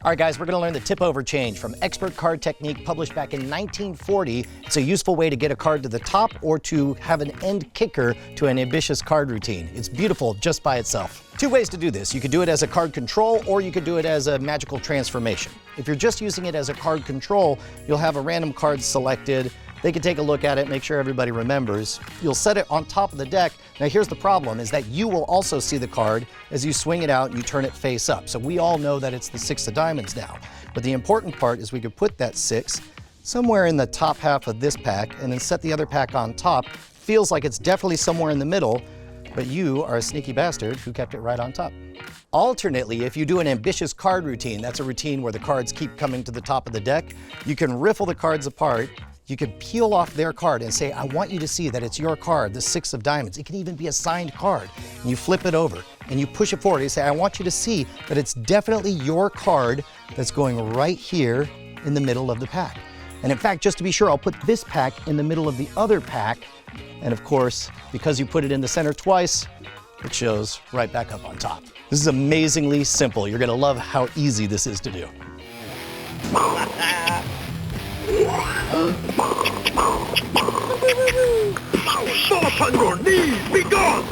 All right, guys, we're going to learn the tip-over change from Expert Card Technique, published back in 1940. It's a useful way to get a card to the top or to have an end kicker to an ambitious card routine. It's beautiful just by itself. Two ways to do this. You could do it as a card control, or you could do it as a magical transformation. If you're just using it as a card control, you'll have a random card selected. They can take a look at it, make sure everybody remembers. You'll set it on top of the deck. Now here's the problem, is that you will also see the card as you swing it out and you turn it face up. So we all know that it's the 6 of diamonds now. But the important part is we could put that 6 somewhere in the top half of this pack and then set the other pack on top. Feels like it's definitely somewhere in the middle, but you are a sneaky bastard who kept it right on top. Alternately, if you do an ambitious card routine, that's a routine where the cards keep coming to the top of the deck, you can riffle the cards apart. You can peel off their card and say, I want you to see that it's your card, the 6 of diamonds. It can even be a signed card. And you flip it over and you push it forward. You say, I want you to see that it's definitely your card that's going right here in the middle of the pack. And in fact, just to be sure, I'll put this pack in the middle of the other pack. And of course, because you put it in the center twice, it shows right back up on top. This is amazingly simple. You're gonna love how easy this is to do. Stop on your knees! Be gone!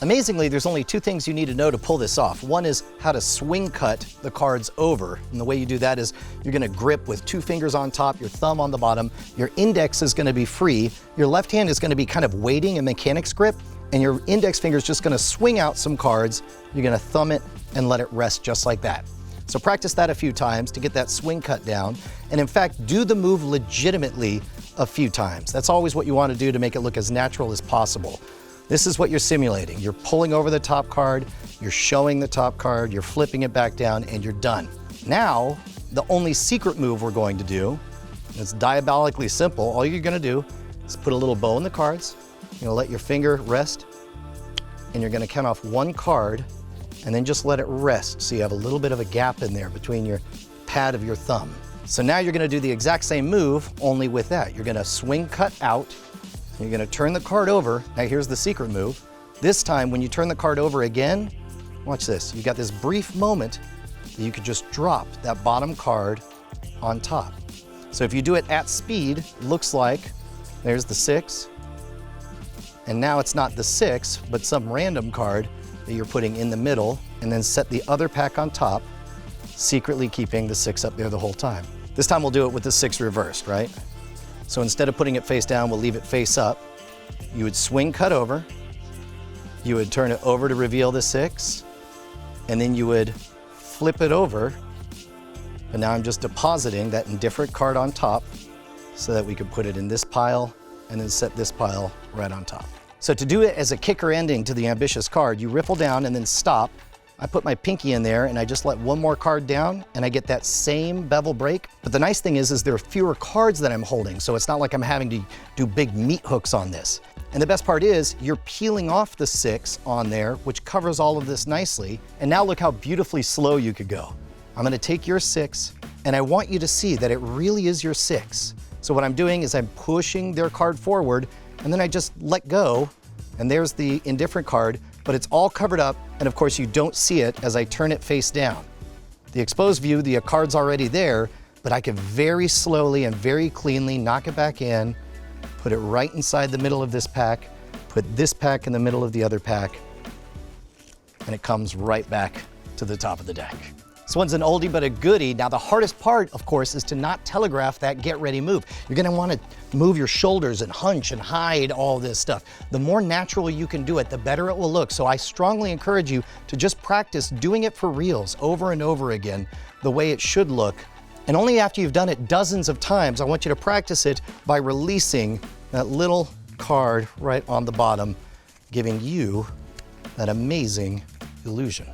Amazingly, there's only two things you need to know to pull this off. One is how to swing cut the cards over. And the way you do that is you're gonna grip with 2 fingers on top, your thumb on the bottom. Your index is gonna be free. Your left hand is gonna be kind of waiting, a mechanic's grip, and your index finger is just gonna swing out some cards. You're gonna thumb it and let it rest just like that. So practice that a few times to get that swing cut down. And in fact, do the move legitimately a few times. That's always what you wanna do to make it look as natural as possible. This is what you're simulating. You're pulling over the top card, you're showing the top card, you're flipping it back down, and you're done. Now, the only secret move we're going to do, and it's diabolically simple, all you're gonna do is put a little bow in the cards, you're gonna let your finger rest, and you're gonna count off 1 card, and then just let it rest so you have a little bit of a gap in there between your pad of your thumb. So now you're gonna do the exact same move, only with that. You're gonna swing cut out, you're gonna turn the card over. Now here's the secret move. This time when you turn the card over again, watch this. You got this brief moment that you could just drop that bottom card on top. So if you do it at speed, it looks like there's the 6. And now it's not the 6, but some random card that you're putting in the middle, and then set the other pack on top, secretly keeping the 6 up there the whole time. This time we'll do it with the 6 reversed, right? So instead of putting it face down, we'll leave it face up. You would swing cut over, you would turn it over to reveal the 6, and then you would flip it over. And now I'm just depositing that indifferent card on top so that we could put it in this pile and then set this pile right on top. So to do it as a kicker ending to the ambitious card, you riffle down and then stop. I put my pinky in there and I just let 1 more card down and I get that same bevel break. But the nice thing is there are fewer cards that I'm holding, so it's not like I'm having to do big meat hooks on this. And the best part is you're peeling off the 6 on there, which covers all of this nicely. And now look how beautifully slow you could go. I'm gonna take your 6 and I want you to see that it really is your 6. So what I'm doing is I'm pushing their card forward and then I just let go, and there's the indifferent card, but it's all covered up, and of course you don't see it as I turn it face down. The exposed view, the card's already there, but I can very slowly and very cleanly knock it back in, put it right inside the middle of this pack, put this pack in the middle of the other pack, and it comes right back to the top of the deck. This one's an oldie but a goodie. Now the hardest part, of course, is to not telegraph that get ready move. You're gonna wanna move your shoulders and hunch and hide all this stuff. The more natural you can do it, the better it will look. So I strongly encourage you to just practice doing it for reals over and over again, the way it should look. And only after you've done it dozens of times, I want you to practice it by releasing that little card right on the bottom, giving you that amazing illusion.